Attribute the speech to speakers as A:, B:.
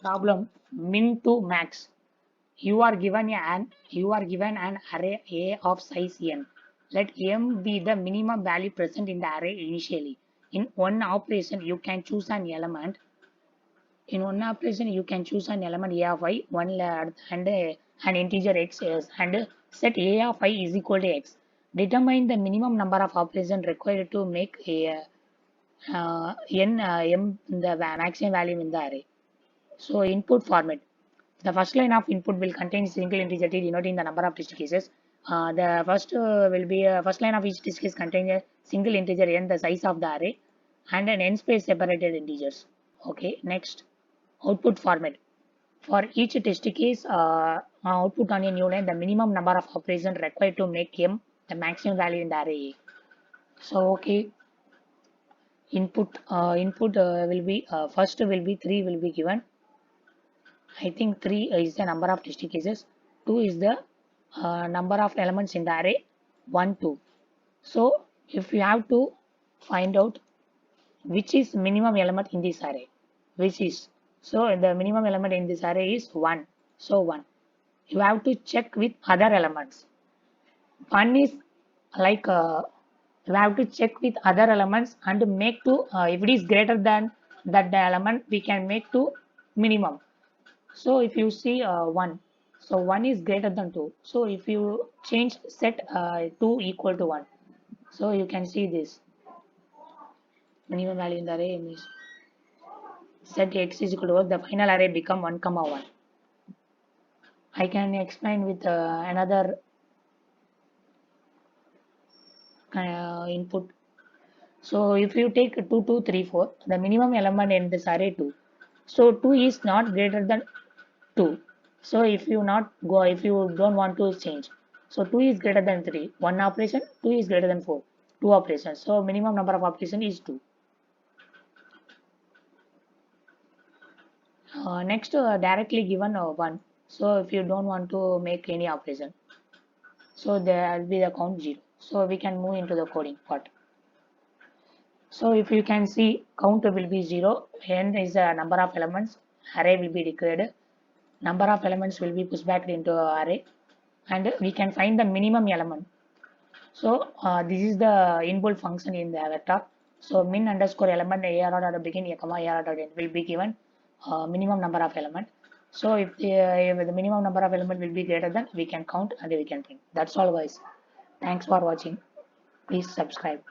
A: Problem min to max. You are given an array A of size n. Let m be the minimum value present in the array initially. In one operation, you can choose an element. In one operation, you can choose an element A of I, and an integer x and set A of I is equal to x. Determine the minimum number of operations required to make a m the maximum value in the array. So input format. The first line of input will contain single integer t denoting the number of test cases. The first line of each test case contains a single integer n, the size of the array, and an n space separated integers. Okay, next output format. For each test case output on a new line, the minimum number of operations required to make m the maximum value in the array. So okay, input will be first will be 3 will be given. I think 3 is the number of test cases. 2 is the number of elements in the array. 1, 2. So if you have to find out which is minimum element in this array, which is, so the minimum element in this array is 1. So 1. You have to check with other elements. One is like you have to check with other elements and make to if it is greater than that the element, we can make to minimum. So if you see 1, so 1 is greater than 2. So if you change set 2 equal to 1, so you can see this minimum value in the array is set x is equal to 1, the final array become 1 comma 1. I can explain with another input. So if you take 2, 2, 3, 4, the minimum element in this array 2. So 2 is not greater than 2. So if you don't want to change, so 2 is greater than 3. One operation, 2 is greater than 4. Two operations. So minimum number of operation is 2. Next, directly given 1. So if you don't want to make any operation, so there will be the count 0. So we can move into the coding part. So if you can see, count will be 0. N is the number of elements. Array will be declared. Number of elements will be pushed back into array, and we can find the minimum element. So this is the inbuilt function in the vector. So min underscore element ar begin comma ar end will be given minimum number of element. So if the minimum number of element will be greater than, we can count and we can print. That's all guys. Thanks for watching. Please subscribe.